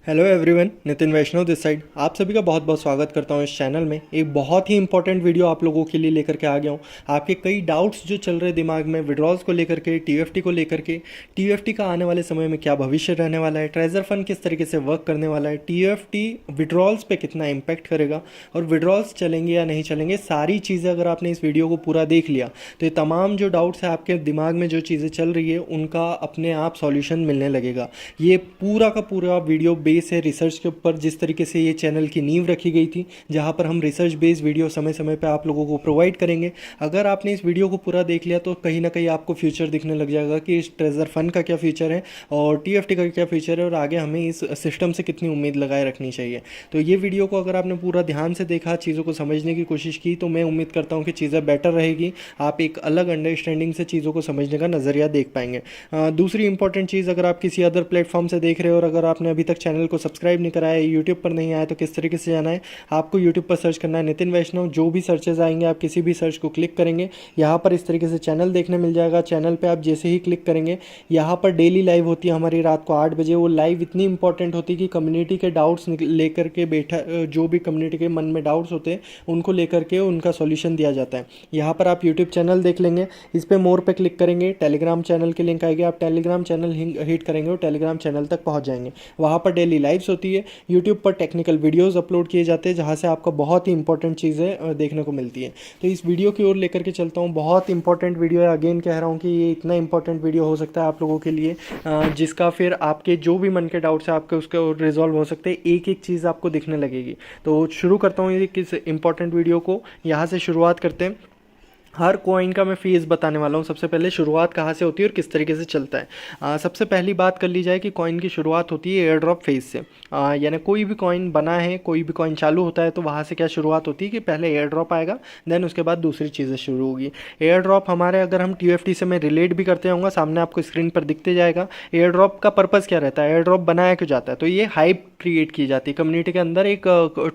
Hello everyone, Nitin Vaishnav this side. आप सभी का बहुत बहुत स्वागत करता हूं इस चैनल में। एक बहुत ही इंपॉर्टेंट वीडियो आप लोगों के लिए लेकर के आ गया हूं। आपके कई डाउट्स जो चल रहे दिमाग में विड्रॉल्स को लेकर के, टीएफटी को लेकर के, टीएफटी का आने वाले समय में क्या भविष्य रहने वाला है, ट्रेजर फंड किस तरीके से वर्क करने वाला है, टीएफटी विड्रॉल्स पे कितना इम्पैक्ट करेगा और विड्रॉल्स चलेंगे या नहीं चलेंगे, सारी चीज़ें अगर आपने इस वीडियो को पूरा देख लिया तो ये तमाम जो डाउट्स है आपके दिमाग में जो चीज़ें चल रही है उनका अपने आप सॉल्यूशन मिलने लगेगा। ये पूरा का पूरा वीडियो बेस है रिसर्च के ऊपर। जिस तरीके से ये चैनल की नींव रखी गई थी, जहाँ पर हम रिसर्च बेस्ड वीडियो समय समय पर आप लोगों को प्रोवाइड करेंगे। अगर आपने इस वीडियो को पूरा देख लिया तो कहीं ना कहीं आपको फ्यूचर दिखने लग जाएगा कि इस ट्रेजर फंड का क्या फ्यूचर है और टीएफटी का क्या फ्यूचर है और आगे हमें इस सिस्टम से कितनी उम्मीद लगाए रखनी चाहिए। तो ये वीडियो को अगर आपने पूरा ध्यान से देखा, चीज़ों को समझने की कोशिश की, तो मैं उम्मीद करता हूँ कि चीज़ें बेटर रहेगी। आप एक अलग अंडरस्टैंडिंग से चीज़ों को समझने का नज़रिया देख पाएंगे। दूसरी इंपॉर्टेंट चीज़, अगर आप किसी अदर प्लेटफॉर्म से देख रहे हो और अगर आपने अभी तक चैनल को सब्सक्राइब नहीं कराया है, यूट्यूब पर नहीं आया, तो किस तरीके से जाना है, आपको यूट्यूब पर सर्च करना है नितिन वैष्णव। जो भी सर्चेज आएंगे आप किसी भी सर्च को क्लिक करेंगे, यहाँ पर इस तरीके से चैनल देखने मिल जाएगा। चैनल पे आप जैसे ही क्लिक करेंगे, यहाँ पर डेली लाइव होती है हमारी रात को 8 बजे। वो लाइव इतनी इंपॉर्टेंट होती है कि कम्युनिटी के डाउट्स लेकर के बैठा, जो भी कम्युनिटी के मन में डाउट्स होते हैं उनको लेकर के उनका सॉल्यूशन दिया जाता है। यहाँ पर आप यूट्यूब चैनल देख लेंगे, इस पर मोर पे क्लिक करेंगे, टेलीग्राम चैनल की लिंक आएगी, आप टेलीग्राम चैनल हिट करेंगे और टेलीग्राम चैनल तक पहुँच जाएंगे। वहाँ पर डेली लाइव्स होती है, यूट्यूब पर टेक्निकल वीडियोस अपलोड किए जाते हैं, जहाँ से आपको बहुत ही इंपॉर्टेंट चीज़ें देखने को मिलती है। तो इस वीडियो की ओर लेकर के चलता हूँ। बहुत इंपॉर्टेंट वीडियो है, अगेन कह रहा हूँ कि ये इतना इंपॉर्टेंट वीडियो हो सकता है आप लोगों के लिए, जिसका फिर आपके जो भी मन के डाउट्स है आपके उसके रिजॉल्व हो सकते हैं। एक एक चीज़ आपको दिखने लगेगी। तो शुरू करता हूँ ये किस इंपॉर्टेंट वीडियो को, यहाँ से शुरुआत करते हैं। हर कॉइन का मैं फीस बताने वाला हूँ। सबसे पहले शुरुआत कहाँ से होती है और किस तरीके से चलता है। सबसे पहली बात कर ली जाए कि कॉइन की शुरुआत होती है एयर ड्रॉप फेज से। यानी कोई भी कॉइन बना है, कोई भी कॉइन चालू होता है तो वहाँ से क्या शुरुआत होती है कि पहले एयर ड्रॉप आएगा, देन उसके बाद दूसरी चीज़ें शुरू होगी। एयर ड्रॉप हमारे, अगर हम टीएफटी से मैं रिलेट भी करते होंगे, सामने आपको स्क्रीन पर दिखते जाएगा। एयर ड्रॉप का पर्पज़ क्या रहता है, एयर ड्रॉप बनाया क्यों जाता है, तो ये हाइप क्रिएट की जाती है कम्युनिटी के अंदर, एक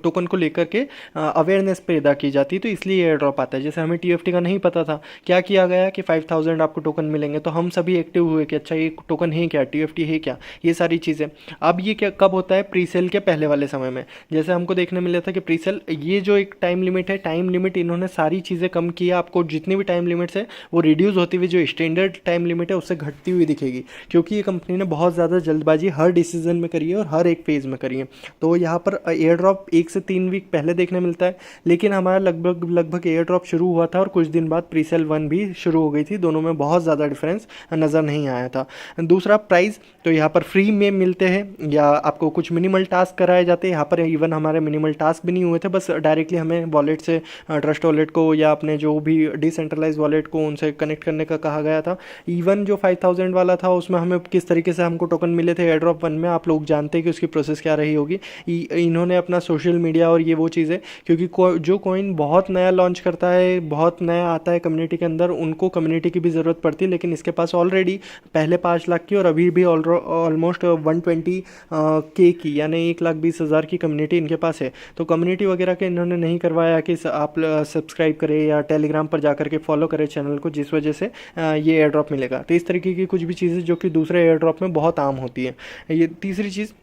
टोकन को लेकर के अवेयरनेस पैदा की जाती है, तो इसलिए एयर ड्रॉप आता है। जैसे हमें टीएफटी का नहीं पता था, क्या किया गया कि 5000 आपको टोकन मिलेंगे, तो हम सभी एक्टिव हुए कि अच्छा ये टोकन है क्या, टीएफटी है क्या, ये सारी चीज़ें। अब ये क्या कब होता है, प्री सेल के पहले वाले समय में। जैसे हमको देखने मिला था कि प्री सेल, ये जो एक टाइम लिमिट है, टाइम लिमिट इन्होंने सारी चीज़ें कम किया। आपको जितनी भी टाइम लिमिट्स है वो रिड्यूस होती हुई, जो स्टैंडर्ड टाइम लिमिट है उससे घटती हुई दिखेगी, क्योंकि ये कंपनी ने बहुत ज़्यादा जल्दबाजी हर डिसीजन में करी है और हर एक फेज़ में करी है। तो यहाँ पर एयर ड्रॉप 1 से 3 वीक पहले देखने मिलता है, लेकिन हमारा लगभग एयर ड्रॉप शुरू हुआ था और कुछ दिन बाद प्री सेल 1 भी शुरू हो गई थी। दोनों में बहुत ज़्यादा डिफरेंस नज़र नहीं आया था। दूसरा प्राइस, तो यहाँ पर फ्री में मिलते हैं या आपको कुछ मिनिमल टास्क कराए जाते हैं। यहाँ पर इवन हमारे मिनिमल टास्क भी नहीं हुए थे, बस डायरेक्टली हमें वॉलेट से, ट्रस्ट वॉलेट को या अपने जो भी डिसेंट्रलाइज वॉलेट को उनसे कनेक्ट करने का कहा गया था। इवन जो 5000 वाला था उसमें हमें किस तरीके से हमको टोकन मिले थे एयर ड्रॉप 1 में, आप लोग जानते हैं कि उसकी प्रोसेस क्या रही होगी। इन्होंने अपना सोशल मीडिया और ये वो चीज़ें, क्योंकि जो कॉइन बहुत नया लॉन्च करता है, बहुत नया आता है कम्युनिटी के अंदर, उनको कम्युनिटी की भी ज़रूरत पड़ती है, लेकिन इसके पास ऑलरेडी पहले 5 लाख की और अभी भी ऑलमोस्ट 120 के की, यानी 1,20,000 की कम्युनिटी इनके पास है। तो कम्युनिटी वगैरह के इन्होंने नहीं करवाया कि आप सब्सक्राइब करें या टेलीग्राम पर जाकर के फॉलो करें चैनल को, जिस वजह से ये एयर ड्रॉप मिलेगा। तो इस तरीके की कुछ भी चीज़ें जो कि दूसरे एयर ड्रॉप में बहुत आम होती है। ये तीसरी चीज़,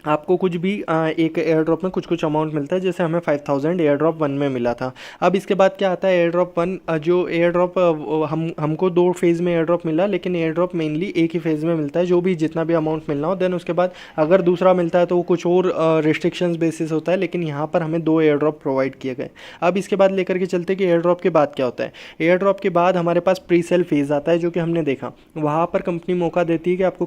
आपको कुछ भी एक एयर ड्रॉप में कुछ कुछ अमाउंट मिलता है, जैसे हमें 5000 एयर ड्रॉप 1 में मिला था। अब इसके बाद क्या आता है, एयर ड्रॉप 1, जो एयर ड्रॉप हमको 2 फेज़ में एयर ड्रॉप मिला, लेकिन एयर ड्रॉप मेनली एक ही फेज़ में मिलता है, जो भी जितना भी अमाउंट मिलना हो। देन उसके बाद अगर दूसरा मिलता है तो वो कुछ और रिस्ट्रिक्शंस बेसिस होता है, लेकिन यहाँ पर हमें 2 एयर ड्रॉप प्रोवाइड किए गए। अब इसके बाद लेकर के चलते कि एयर ड्रॉप के बाद क्या होता है। एयर ड्रॉप के बाद हमारे पास प्री सेल फेज़ आता है, जो कि हमने देखा। वहाँ पर कंपनी मौका देती है कि आपको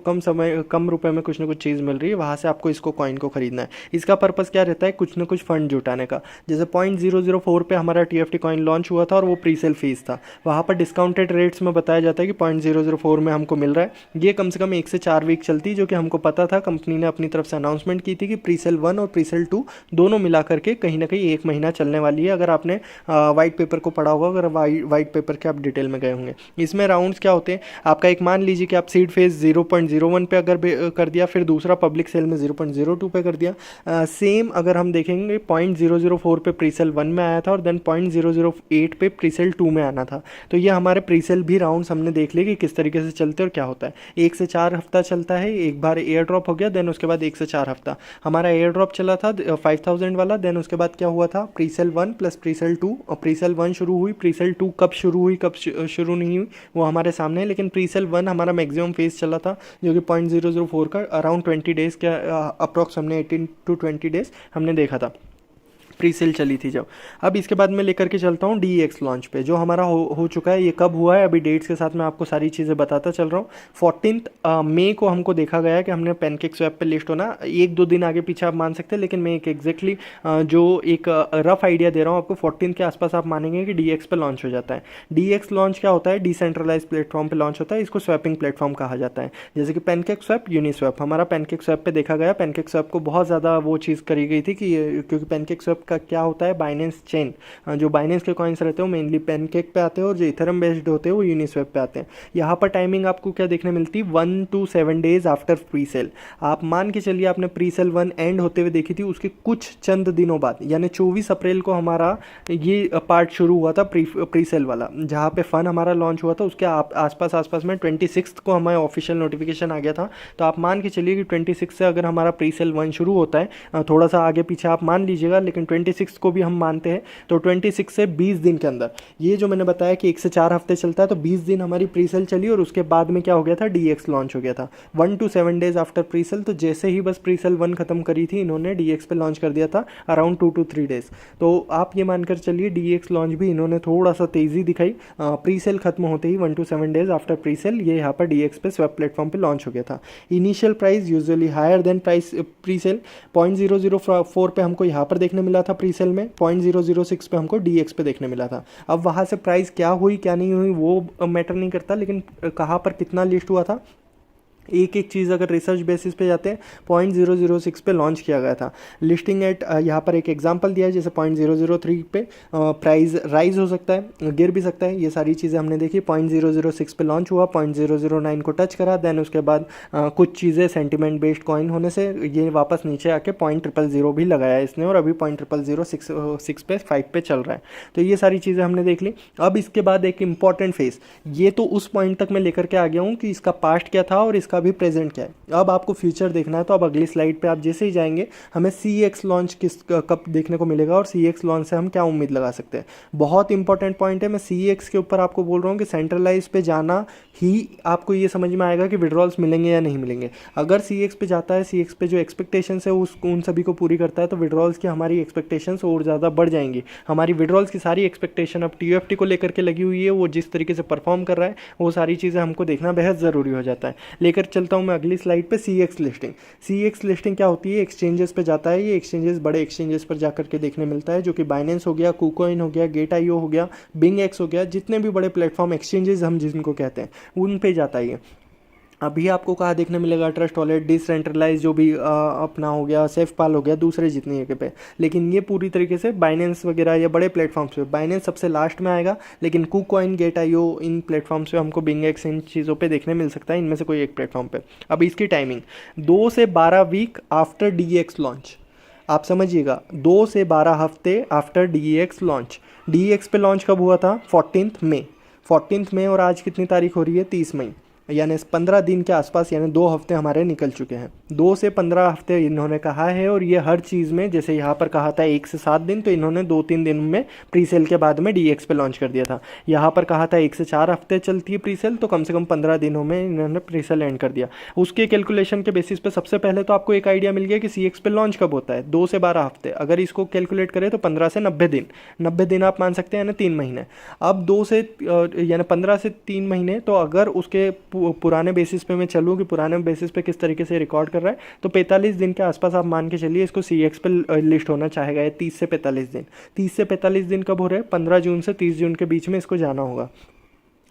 कम रुपये में कुछ ना कुछ चीज़ मिल रही है, वहाँ से आपको इसको कॉइन को खरीदना है। इसका पर्पस क्या रहता है, कुछ ना कुछ फंड जुटाने का। जैसे 0.004 पे हमारा टीएफटी कॉइन लॉन्च हुआ था और वो प्री सेल फीस था, वहाँ पर डिस्काउंटेड रेट्स में बताया जाता है कि 0.004 में हमको मिल रहा है। ये कम से कम 1 से 4 वीक चलती, जो कि हमको पता था। कंपनी ने अपनी तरफ से अनाउंसमेंट की थी कि प्री सेल 1 और प्री सेल 2 दोनों मिला करके कहीं ना कहीं 1 महीना चलने वाली है। अगर आपने वाइट पेपर को पढ़ा होगा, अगर वाइट पेपर के आप डिटेल में गए होंगे। इसमें राउंड्स क्या होते हैं, आपका एक मान लीजिए कि आप सीड फेज 0.01 पे अगर कर दिया, फिर दूसरा पब्लिक सेल में 0.002 पे कर दिया। सेम अगर हम देखेंगे 0.004 पे प्रीसेल 1 में आया था और देन 0.008 पे प्रीसेल 2 में आना था। तो ये हमारे प्रीसेल भी राउंड्स हमने देख लिए कि किस तरीके से चलते और क्या होता है। 1 से 4 हफ्ता चलता है, एक बार एयर ड्रॉप हो गया, देन उसके बाद 1 से 4 हफ्ता हमारा एयर ड्रॉप चला था 5000 वाला। देन उसके बाद क्या हुआ था, प्रीसेल 1 प्लस प्रीसेल 2, और प्रीसेल 1 शुरू हुई, प्रीसेल 2 कब शुरू हुई कब शुरू नहीं हुई वो हमारे सामने है, लेकिन प्रीसेल 1 हमारा मैक्सिमम फेज चला था जो कि 0.004 का अराउंड 20 डेज़ का अप्रॉक्स हमने 18 to 20 डेज़ हमने देखा था, प्री सेल चली थी जब। अब इसके बाद मैं लेकर के चलता हूँ DEX लॉन्च पे, जो हमारा हो चुका है। ये कब हुआ है अभी डेट्स के साथ मैं आपको सारी चीज़ें बताता चल रहा हूँ। 14 मई को हमको देखा गया है कि हमने पैनकेक स्वैप पे लिस्ट होना, 1-2 दिन आगे पीछे आप मान सकते हैं, लेकिन मैं एक एग्जैक्टली जो एक रफ आइडिया दे रहा हूँ आपको, 14 के आसपास आप मानेंगे कि DEX पे लॉन्च हो जाता है। DEX लॉन्च क्या होता है, डिसेंट्रलाइज प्लेटफॉर्म पे लॉन्च होता है, इसको स्वैपिंग प्लेटफॉर्म कहा जाता है। जैसे कि पैनकेक स्वैप, यूनिस्वैप, हमारा पैनकेक स्वैप पे देखा गया। पैनकेक स्वैप को बहुत ज़्यादा वो चीज़ करी गई थी कि क्योंकि पैनकेक स्वैप का क्या होता है, बाइनेंस चेन, जो बाइनेंस के कॉइन्स रहते हैं वो मेनली पैनकेक पे आते हैं और जो इथेरियम बेस्ड होते हैं वो यूनिस्वैप पे आते हैं। यहाँ पर टाइमिंग आपको क्या देखने मिलती है, 1 to 7 days after pre sale. आप मान के चलिए आपने प्री सेल 1 एंड होते हुए देखी थी, उसके कुछ चंद दिनों बाद यानी 24 अप्रैल को हमारा ये पार्ट शुरू हुआ था प्री सेल वाला, जहाँ पे फन हमारा लॉन्च हुआ था। उसके आसपास में 26 को हमारे ऑफिशियल नोटिफिकेशन आ गया था। तो आप मान के चलिए कि 26 से अगर हमारा प्री सेल 1 शुरू होता है, थोड़ा सा आगे पीछे आप मान लीजिएगा, लेकिन 26 को भी हम मानते हैं, तो 26 से 20 दिन के अंदर, ये जो मैंने बताया कि 1 से 4 हफ्ते चलता है, तो 20 दिन हमारी प्री सेल चली और उसके बाद में क्या हो गया था, DEX लॉन्च हो गया था 1 to 7 days after pre sale. तो जैसे ही बस प्री सेल 1 खत्म करी थी, इन्होंने DEX पे लॉन्च कर दिया था अराउंड 2 to 3 डेज। तो आप ये मानकर चलिए DEX लॉन्च भी इन्होंने थोड़ा सा तेज़ी दिखाई, प्री सेल खत्म होते ही 1 to 7 days after pre sale ये यहाँ पर DEX पे स्वैप प्लेटफॉर्म पे लॉन्च हो गया था। Initial price usually higher than price pre sale, 0.004 पे हमको यहाँ पर देखने मिला था प्री सेल में, 0.006 पे हमको DEX पे देखने मिला था। अब वहाँ से प्राइस क्या हुई क्या नहीं हुई वो मैटर नहीं करता, लेकिन कहाँ पर कितना लिस्ट हुआ था, एक एक चीज़ अगर रिसर्च बेसिस पे जाते हैं, 0.006 पे लॉन्च किया गया था। लिस्टिंग एट यहाँ पर एक एग्जांपल दिया है, जैसे 0.003 पे प्राइस राइज हो सकता है, गिर भी सकता है, ये सारी चीज़ें हमने देखी। 0.006 पे लॉन्च हुआ, 0.009 को टच करा, देन उसके बाद कुछ चीज़ें सेंटिमेंट बेस्ड कॉइन होने से ये वापस नीचे आके 0.000 भी लगाया इसने, और अभी 0.006 पे 5 पे चल रहा है। तो ये सारी चीज़ें हमने देख ली। अब इसके बाद एक इंपॉर्टेंट फेज, ये तो उस पॉइंट तक मैं लेकर के आ गया हूँ कि इसका पास्ट क्या था और इसका अभी प्रेजेंट क्या है। अब आपको फ्यूचर देखना है, तो अब अगली स्लाइड पे आप जैसे ही जाएंगे, हमें CEX लॉन्च कब देखने को मिलेगा और CEX लॉन्च से हम क्या उम्मीद लगा सकते हैं। बहुत इंपॉर्टेंट पॉइंट है, मैं CEX के ऊपर आपको बोल रहा हूँ कि सेंट्रलाइज पे जाना ही आपको ये समझ में आएगा कि विड्रॉल्स मिलेंगे या नहीं मिलेंगे। अगर CEX पे जाता है, CEX पे जो एक्सपेक्टेशंस है उन सभी को पूरी करता है, तो विड्रॉल्स की हमारी एक्सपेक्टेशंस और ज़्यादा बढ़ जाएंगी। हमारी विड्रॉल्स की सारी एक्सपेक्टेशन अब TUFT को लेकर के लगी हुई है, वो जिस तरीके से परफॉर्म कर रहा है वो सारी चीज़ें हमको देखना बेहद ज़रूरी हो जाता है। लेकर चलता हूँ मैं अगली स्लाइड पे CEX लिस्टिंग। CEX लिस्टिंग क्या होती है, एक्सचेंजेस पे जाता है, ये एक्सचेंजेस बड़े एक्सचेंजेस पर जाकर के देखने मिलता है, जो कि बाइनेंस हो गया, KuCoin हो गया, Gate.io हो गया, BingX हो गया, जितने भी बड़े प्लेटफॉर्म एक्सचेंजेस हम जिनको कहते हैं उन पे जाता है। अभी आपको कहाँ देखने मिलेगा, ट्रस्ट वॉलेट, डिसेंट्रलाइज जो भी अपना हो गया, सेफपाल हो गया, दूसरे जितनी जगह पे, लेकिन ये पूरी तरीके से बाइनेंस वगैरह या बड़े प्लेटफॉर्म्स पे, बाइनेंस सबसे लास्ट में आएगा, लेकिन KuCoin, Gate.io इन प्लेटफॉर्म्स पे हमको BingX इन चीज़ों पे देखने मिल सकता है, इनमें से कोई एक प्लेटफॉर्म पे। अब इसकी टाइमिंग 2 से 12 वीक आफ्टर DEX लॉन्च, आप समझिएगा 2 से 12 हफ्ते आफ्टर DEX लॉन्च। DEX पे लॉन्च कब हुआ था, 14 मई, और आज कितनी तारीख हो रही है, 30 मई, यानी 15 दिन के आसपास, यानी 2 हफ्ते हमारे निकल चुके हैं। 2 से 15 हफ्ते इन्होंने कहा है, और ये हर चीज़ में, जैसे यहाँ पर कहा था 1 से 7 दिन, तो इन्होंने 2-3 दिन में प्री सेल के बाद में DEX पे लॉन्च कर दिया था। यहाँ पर कहा था 1 से 4 हफ्ते चलती है प्री सेल, तो कम से कम 15 दिनों में इन्होंने प्री सेल एंड कर दिया। उसके कैलकुलेशन के बेसिस पे सबसे पहले तो आपको एक आइडिया मिल गया कि CEX पे लॉन्च कब होता है, 2 से 12 हफ्ते। अगर इसको कैलकुलेट करें तो 15 से 90 दिन, 90 दिन आप मान सकते हैं, यानी 3 महीने। अब 2 से यानी 15 से 3 महीने, तो अगर उसके पुराने बेसिस पे मैं चलूँ कि पुराने बेसिस पे किस तरीके से रिकॉर्ड कर रहा है, तो 45 दिन के आसपास आप मान के चलिए इसको CEX पे लिस्ट होना चाहेगा, या 30 से 45 दिन। 30 से 45 दिन कब हो रहे हैं, 15 जून से 30 जून के बीच में इसको जाना होगा।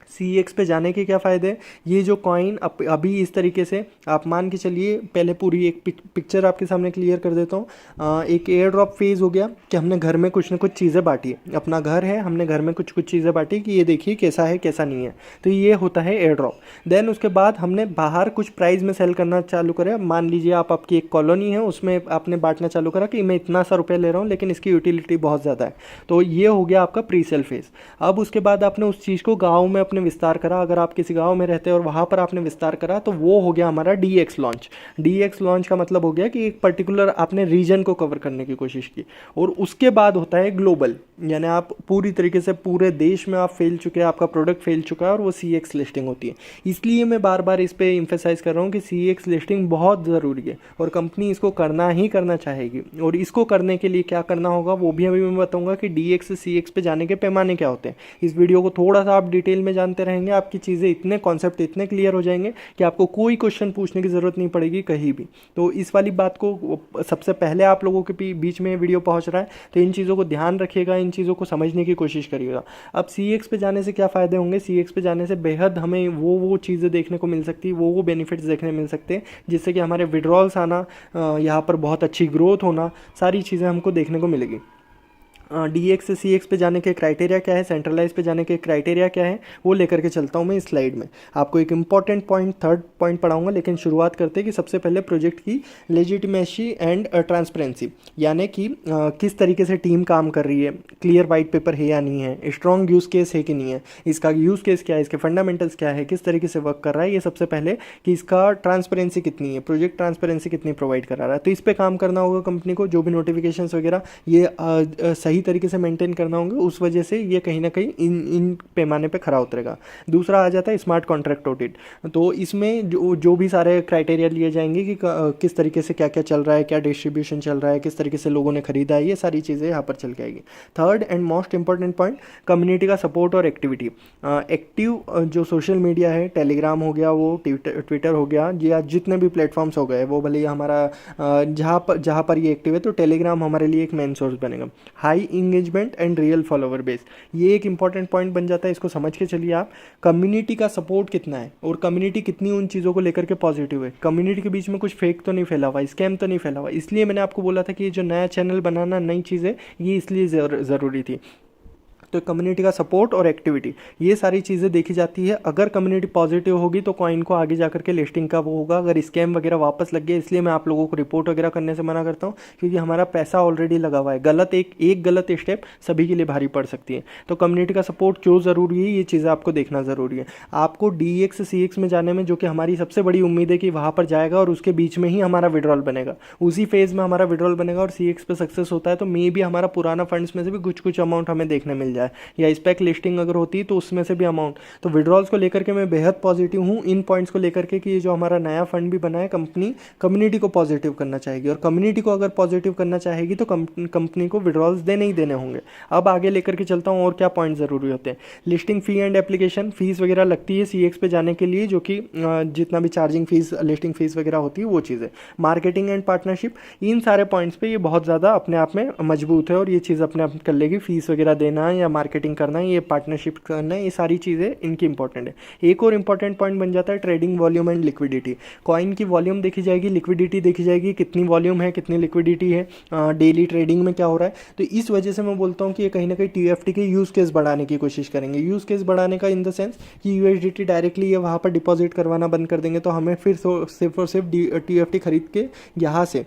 CEX पे जाने के क्या फ़ायदे हैं। ये जो कॉइन अभी इस तरीके से आप मान के चलिए, पहले पूरी एक पिक्चर आपके सामने क्लियर कर देता हूँ। एक एयर ड्रॉप फेज़ हो गया कि हमने घर में कुछ ना कुछ चीज़ें बांटी है, अपना घर है, हमने घर में कुछ कुछ चीज़ें बांटी कि ये देखिए कैसा है कैसा नहीं है, तो ये होता है एयर ड्रॉप। देन उसके बाद हमने बाहर कुछ प्राइस में सेल करना चालू करा। मान लीजिए आपकी एक कॉलोनी है, उसमें आपने बांटना चालू करा कि मैं इतना सा रुपये ले रहा हूँ लेकिन इसकी यूटिलिटी बहुत ज़्यादा है, तो ये हो गया आपका प्री सेल फेज़। अब उसके बाद आपने उस चीज़ को गाँव में अपने विस्तार करा, अगर आप किसी गांव में रहते हैं और वहां पर आपने विस्तार करा, तो वो हो गया हमारा DX लॉन्च। DX लॉन्च का मतलब हो गया कि एक पर्टिकुलर आपने रीजन को कवर करने की कोशिश की। और उसके बाद होता है ग्लोबल, यानी आप पूरी तरीके से पूरे देश में आप फैल चुके हैं, आपका प्रोडक्ट फैल चुका है और वो CX लिस्टिंग होती है। इसलिए मैं बार बार इस पर इंफेसाइज कर रहा हूँ कि CX लिस्टिंग बहुत ज़रूरी है और कंपनी इसको करना ही करना चाहेगी। और इसको करने के लिए क्या करना होगा वो भी अभी मैं बताऊँगा कि DX से CX पे जाने के पैमाने क्या होते हैं। इस वीडियो को थोड़ा सा आप डिटेल में जानते रहेंगे, आपकी चीज़ें इतने कॉन्सेप्ट इतने क्लियर हो जाएंगे कि आपको कोई क्वेश्चन पूछने की ज़रूरत नहीं पड़ेगी कहीं भी। तो इस वाली बात को सबसे पहले आप लोगों के बीच में वीडियो पहुंच रहा है, तो इन चीज़ों को ध्यान रखिएगा, इन चीज़ों को समझने की कोशिश करिएगा। अब CX पे जाने से क्या फ़ायदे होंगे। CX पे जाने से बेहद हमें वो चीज़ें देखने को मिल सकती है, वो बेनिफिट्स देखने मिल सकते हैं, जिससे कि हमारे विड्रॉल्स आना, यहाँ पर बहुत अच्छी ग्रोथ होना, सारी चीज़ें हमको देखने को मिलेगी। DX से CX पे जाने के क्राइटेरिया क्या है, सेंट्रलाइज पे जाने के क्राइटेरिया क्या है, वो लेकर के चलता हूँ मैं इस स्लाइड में। आपको एक इंपॉर्टेंट पॉइंट, थर्ड पॉइंट पढ़ाऊंगा, लेकिन शुरुआत करते हैं कि सबसे पहले प्रोजेक्ट की लेजिटिमेसी एंड ट्रांसपेरेंसी, यानी कि किस तरीके से टीम काम कर रही है, क्लियर वाइट पेपर है या नहीं है, स्ट्रॉन्ग यूज़ केस है कि नहीं है, इसका यूज़ केस क्या है, इसके फंडामेंटल्स क्या है, किस तरीके से वर्क कर रहा है, ये सबसे पहले कि इसका ट्रांसपेरेंसी कितनी है, प्रोजेक्ट ट्रांसपेरेंसी कितनी प्रोवाइड करा रहा है। तो इस पर काम करना होगा कंपनी को, जो भी नोटिफिकेशन वगैरह ये सही तरीके से मेंटेन करना होंगे, उस वजह से ये कहीं ना कहीं इन पैमाने पे खरा उतरेगा। दूसरा आ जाता है स्मार्ट कॉन्ट्रैक्ट ऑडिट। तो इसमें जो भी सारे क्राइटेरिया लिए जाएंगे कि किस तरीके से क्या क्या चल रहा है, क्या डिस्ट्रीब्यूशन चल रहा है, किस तरीके से लोगों ने खरीदा है, ये सारी चीज़ें यहाँ पर चल के आएगी। Third and most important point, community का सपोर्ट और एक्टिविटी। एक्टिव जो सोशल मीडिया है, टेलीग्राम हो गया, वो ट्विटर हो गया, या जितने भी प्लेटफॉर्म्स हो गए, वो भले ही हमारा जहाँ पर ये एक्टिव है, तो टेलीग्राम हमारे लिए एक मेन सोर्स बनेगा। High engagement and real follower base, ये एक इंपॉर्टेंट पॉइंट बन जाता है, इसको समझ के चलिए आप। कम्युनिटी का सपोर्ट कितना है और कम्युनिटी कितनी उन चीज़ों को लेकर के पॉजिटिव है, कम्युनिटी के बीच में कुछ फेक तो नहीं फैला हुआ, स्कैम तो नहीं फैला हुआ। इसलिए मैंने आपको बोला था कि ये जो नया चैनल बनाना, नई चीज़ें, ये इसलिए ज़रूरी थी। तो कम्युनिटी का सपोर्ट और एक्टिविटी, ये सारी चीज़ें देखी जाती है। अगर कम्युनिटी पॉजिटिव होगी तो कॉइन को आगे जाकर के लिस्टिंग का वो होगा। अगर स्कैम वगैरह वापस लग गया, इसलिए मैं आप लोगों को रिपोर्ट वगैरह करने से मना करता हूँ, क्योंकि हमारा पैसा ऑलरेडी लगा हुआ है। एक गलत स्टेप सभी के लिए भारी पड़ सकती है। तो कम्युनिटी का सपोर्ट क्यों ज़रूरी है, ये चीज़ें आपको देखना ज़रूरी है। आपको DX से CX में जाने में, जो कि हमारी सबसे बड़ी उम्मीद है कि वहाँ पर जाएगा और उसके बीच में ही हमारा विड्रॉल बनेगा, उसी फेज़ में हमारा विड्रॉल बनेगा और CX पे सक्सेस होता है तो मे भी हमारा पुराना फंड्स में से भी कुछ कुछ अमाउंट हमें देखने मिल जाए, या स्पेक लिस्टिंग अगर होती है तो उसमें से भी अमाउंट। तो विड्रॉल्स को लेकर के मैं बेहद पॉजिटिव हूँ इन पॉइंट्स को लेकर के कि ये जो हमारा नया फंड भी बना है, कंपनी कम्युनिटी को पॉजिटिव करना चाहेगी, और कम्युनिटी को अगर पॉजिटिव करना चाहेगी तो कंपनी को विड्रॉल्स देने ही देने होंगे। अब आगे लेकर के चलता हूँ और क्या पॉइंट ज़रूरी होते हैं। Listing fee and application fees वगैरह लगती है CX पे जाने के लिए, जो कि जितना भी चार्जिंग फीस, लिस्टिंग फीस वगैरह होती है वो चीज़ें। मार्केटिंग एंड पार्टनरशिप, इन सारे पॉइंट्स पे ये बहुत ज़्यादा अपने आप में मजबूत है और ये चीज़ अपने आप कर लेगी। फीस वगैरह देना या मार्केटिंग करना, ये पार्टनरशिप करना, ये सारी चीज़ें इनकी इंपॉर्टेंट है। एक और इंपॉर्टेंट पॉइंट बन जाता है trading volume and liquidity. Coin की वॉल्यूम देखी जाएगी, लिक्विडिटी देखी जाएगी, कितनी वॉल्यूम है, कितनी लिक्विडिटी है, डेली ट्रेडिंग में क्या हो रहा है। तो इस वजह से मैं बोलता हूँ कि ये कहीं ना कहीं TFT के यूज़ केस बढ़ाने की कोशिश करेंगे। यूज़ केस बढ़ाने का इन द सेंस कि USDT डायरेक्टली ये वहाँ पर डिपॉजिट करवाना बंद कर देंगे, तो हमें फिर सिर्फ और सिर्फ TFT खरीद के यहाँ से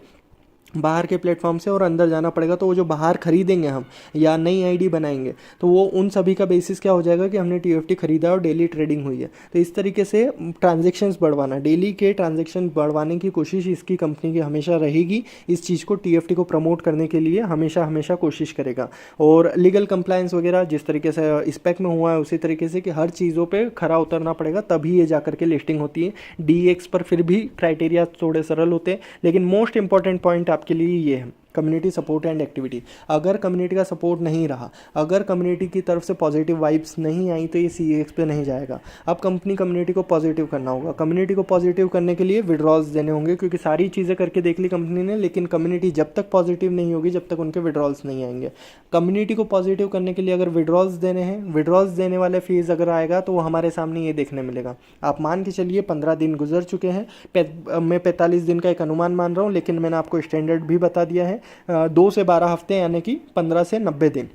बाहर के प्लेटफॉर्म से और अंदर जाना पड़ेगा। तो वो जो बाहर खरीदेंगे हम या नई आईडी बनाएंगे, तो वो उन सभी का बेसिस क्या हो जाएगा कि हमने TFT खरीदा और डेली ट्रेडिंग हुई है। तो इस तरीके से ट्रांजेक्शन्स बढ़वाना, डेली के ट्रांजेक्शन बढ़वाने की कोशिश इसकी कंपनी की हमेशा रहेगी। इस चीज़ को TFT को प्रमोट करने के लिए हमेशा कोशिश करेगा। और लीगल कंप्लायंस वगैरह जिस तरीके से स्पेक में हुआ है, उसी तरीके से कि हर चीज़ों पर खरा उतरना पड़ेगा, तभी ये जाकर के लिस्टिंग होती है। DX पर फिर भी क्राइटेरिया थोड़े सरल होते हैं, लेकिन मोस्ट इंपॉर्टेंट पॉइंट आपके लिए ये है, कम्युनिटी सपोर्ट एंड एक्टिविटी। अगर कम्युनिटी का सपोर्ट नहीं रहा, अगर कम्युनिटी की तरफ से पॉजिटिव वाइब्स नहीं आई तो ये CEX पे नहीं जाएगा। अब कम्युनिटी को पॉजिटिव करना होगा। कम्युनिटी को पॉजिटिव करने के लिए विड्रॉल्स देने होंगे, क्योंकि सारी चीज़ें करके देख ली कंपनी ने, लेकिन कम्युनिटी जब तक पॉजिटिव नहीं होगी जब तक उनके विड्रॉल्स नहीं आएंगे। कम्युनिटी को पॉजिटिव करने के लिए अगर विड्रॉल्स देने हैं, विड्रॉल्स देने वाले फीस अगर आएगा तो वो हमारे सामने ये देखने मिलेगा। आप मान के चलिए 15 दिन गुजर चुके हैं, मैं 45 दिन का एक अनुमान मान रहा हूँ, लेकिन मैंने आपको स्टैंडर्ड भी बता दिया है 2 से 12 हफ्ते, यानी कि 15 से 90 दिन।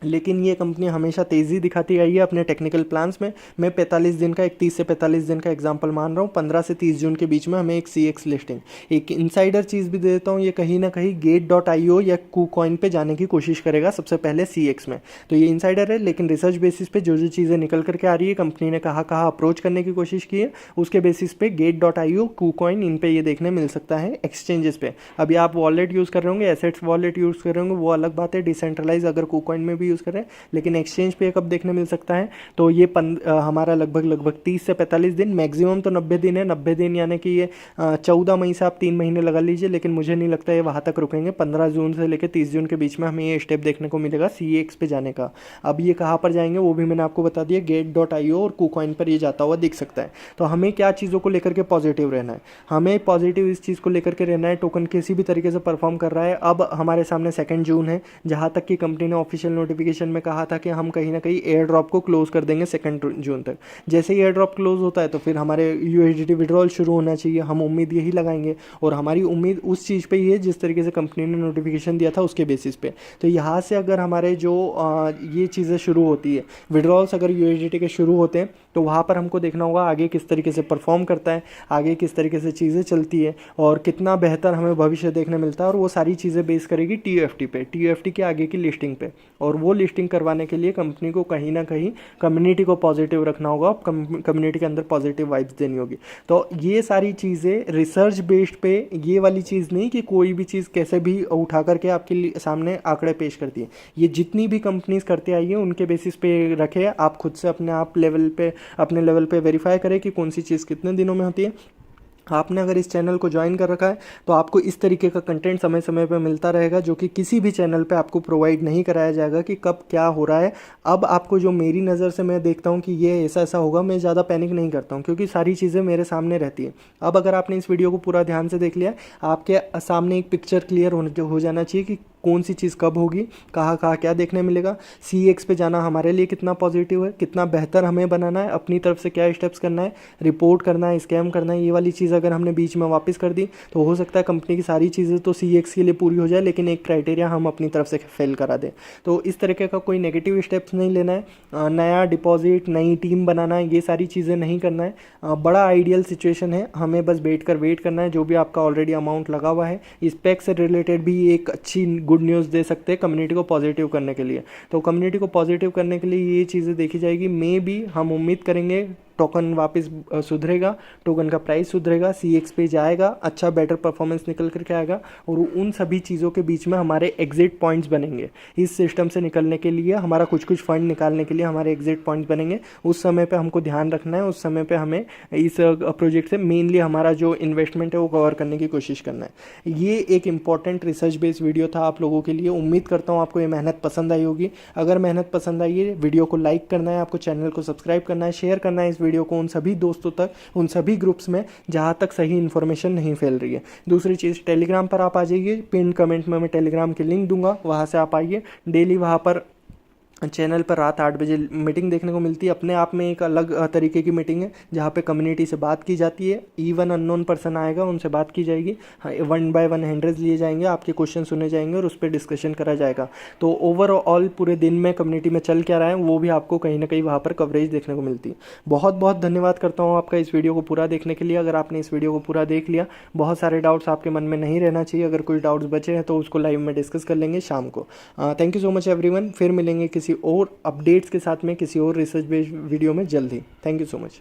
लेकिन ये कंपनी हमेशा तेज़ी दिखाती आई है अपने टेक्निकल प्लान्स में। मैं 45 दिन का, एक 30 से 45 दिन का एग्जांपल मान रहा हूँ। 15 से 30 जून के बीच में हमें एक CX लिस्टिंग, एक इनसाइडर चीज़ भी दे देता हूँ, ये कहीं ना कहीं Gate.io या KuCoin पे जाने की कोशिश करेगा सबसे पहले CX में। तो ये इनसाइडर है, लेकिन रिसर्च बेसिस पे जो चीज़ें निकल करके आ रही है, कंपनी ने कहाँ अप्रोच करने की कोशिश की है, उसके बेसिस पे Gate.io, KuCoin, इन पे ये देखने मिल सकता है एक्सचेंजेस पे। अभी आप वॉलेट यूज़ कर रहे होंगे, एसेट्स वॉलेट यूज़ कर रहे होंगे, वो अलग बात है, डिसेंट्रलाइज अगर KuCoin में भी यूज़ करें, लेकिन एक्सचेंज पे कब देखने मिल सकता है। तो ये हमारा लगभग 30 से 45 दिन, मैक्सिमम तो 90 दिन है। 90 दिन यानी कि ये 14 मई से आप 3 महीने लगा लीजिए, लेकिन मुझे नहीं लगता ये वहाँ तक रुकेंगे। 15 जून से लेकर 30 जून के बीच में हमें ये स्टेप देखने को मिलेगा CEX पे जाने का। अब ये कहाँ पर जाएंगे वो भी मैंने आपको बता दिया, Gate.io और KuCoin पर ये जाता हुआ दिख सकता है। तो हमें क्या चीज़ों को लेकर के पॉजिटिव रहना है, हमें पॉजिटिव इस चीज़ को लेकर के रहना है, टोकन किसी भी तरीके से परफॉर्म कर रहा है। अब हमारे सामने 2 जून है, जहाँ तक कि कंपनी ने ऑफिशियल नोटिफिकेशन में कहा था कि हम कहीं ना कहीं एयर ड्रॉप को क्लोज कर देंगे 2 जून तक। जैसे ही एयर ड्रॉप क्लोज होता है तो फिर हमारे USDT विड्रॉल शुरू होना चाहिए, हम उम्मीद यही लगाएंगे, और हमारी उम्मीद उस चीज़ पे ही है जिस तरीके से कंपनी ने नोटिफिकेशन दिया था उसके बेसिस पे। तो यहाँ से अगर हमारे जो ये चीज़ें शुरू होती है, विड्रॉल्स अगर USDT के शुरू होते हैं, तो वहाँ पर हमको देखना होगा आगे किस तरीके से परफॉर्म करता है, आगे किस तरीके से चीज़ें चलती है, और कितना बेहतर हमें भविष्य देखने मिलता है। और वो सारी चीज़ें बेस करेगी TUFT पे, TUFT के आगे की लिस्टिंग पे। और वो लिस्टिंग करवाने के लिए कंपनी को कहीं ना कहीं कम्युनिटी को पॉजिटिव रखना होगा, कम्युनिटी के अंदर पॉजिटिव वाइब्स देनी होगी। तो ये सारी चीज़ें रिसर्च बेस्ड पे, ये वाली चीज़ नहीं कि कोई भी चीज़ कैसे भी उठा करके आपके सामने आंकड़े पेश करती है। ये जितनी भी कंपनीज करते आई है उनके बेसिस पे रखे, आप खुद से अपने लेवल पे वेरीफाई करें कि कौन सी चीज़ कितने दिनों में होती है। आपने अगर इस चैनल को ज्वाइन कर रखा है तो आपको इस तरीके का कंटेंट समय समय पर मिलता रहेगा, जो कि किसी भी चैनल पे आपको प्रोवाइड नहीं कराया जाएगा कि कब क्या हो रहा है। अब आपको जो मेरी नज़र से मैं देखता हूँ कि ये ऐसा ऐसा होगा, मैं ज़्यादा पैनिक नहीं करता हूँ, क्योंकि सारी चीज़ें मेरे सामने रहती है। अब अगर आपने इस वीडियो को पूरा ध्यान से देख लिया, आपके सामने एक पिक्चर क्लियर हो जाना चाहिए कि कौन सी चीज़ कब होगी, कहाँ क्या देखने मिलेगा, CX पे जाना हमारे लिए कितना पॉजिटिव है, कितना बेहतर हमें बनाना है, अपनी तरफ से क्या स्टेप्स करना है, रिपोर्ट करना है, स्कैम करना है। ये वाली चीज़ अगर हमने बीच में वापस कर दी तो हो सकता है कंपनी की सारी चीज़ें तो CX के लिए पूरी हो जाए, लेकिन एक क्राइटेरिया हम अपनी तरफ से फेल करा दें। तो इस तरीके का कोई नेगेटिव स्टेप्स नहीं लेना है, नया डिपॉजिट, नई टीम बनाना है, ये सारी चीज़ें नहीं करना है। बड़ा आइडियल सिचुएशन है, हमें बस बैठ कर वेट करना है। जो भी आपका ऑलरेडी अमाउंट लगा हुआ है, इस पैक से रिलेटेड भी एक अच्छी गुड न्यूज़ दे सकते हैं कम्युनिटी को पॉजिटिव करने के लिए। तो कम्युनिटी को पॉजिटिव करने के लिए ये चीज़ें देखी जाएगी। मे भी हम उम्मीद करेंगे टोकन वापस सुधरेगा, टोकन का प्राइस सुधरेगा, CX पे जाएगा, अच्छा बेटर परफॉर्मेंस निकल करके आएगा, और उन सभी चीज़ों के बीच में हमारे एग्जिट पॉइंट्स बनेंगे। इस सिस्टम से निकलने के लिए, हमारा कुछ फंड निकालने के लिए हमारे एग्जिट पॉइंट्स बनेंगे। उस समय पे हमको ध्यान रखना है, उस समय पे हमें इस प्रोजेक्ट से मेनली हमारा जो इन्वेस्टमेंट है वो कवर करने की कोशिश करना है। ये एक इंपॉर्टेंट रिसर्च बेस्ड वीडियो था आप लोगों के लिए। उम्मीद करता हूँ आपको ये मेहनत पसंद आई होगी। अगर मेहनत पसंद आई है, वीडियो को लाइक करना है, आपको चैनल को सब्सक्राइब करना है, शेयर करना है इस वीडियो को उन सभी दोस्तों तक, उन सभी ग्रुप्स में जहां तक सही इन्फॉर्मेशन नहीं फैल रही है। दूसरी चीज़, टेलीग्राम पर आप आ जाइए, पिन कमेंट में मैं टेलीग्राम की लिंक दूंगा, वहां से आप आइए। डेली वहां पर चैनल पर रात 8 बजे मीटिंग देखने को मिलती है। अपने आप में एक अलग तरीके की मीटिंग है, जहाँ पे कम्युनिटी से बात की जाती है। इवन अननोन पर्सन आएगा, उनसे बात की जाएगी, 1 बाय 1 हैंडल्स लिए जाएंगे, आपके क्वेश्चन सुने जाएंगे और उस पर डिस्कशन करा जाएगा। तो ओवरऑल पूरे दिन में कम्युनिटी में चल क्या रहा है वो भी आपको कहीं ना कहीं वहाँ पर कवरेज देखने को मिलती है। बहुत बहुत धन्यवाद करता हूँ आपका इस वीडियो को पूरा देखने के लिए। अगर आपने इस वीडियो को पूरा देख लिया, बहुत सारे डाउट्स आपके मन में नहीं रहना चाहिए। अगर कोई डाउट्स बचे हैं तो उसको लाइव में डिस्कस कर लेंगे शाम को। Thank you so much everyone. फिर मिलेंगे किसी और अपडेट्स के साथ में, किसी और रिसर्च बेस्ड वीडियो में जल्द ही। Thank you so much.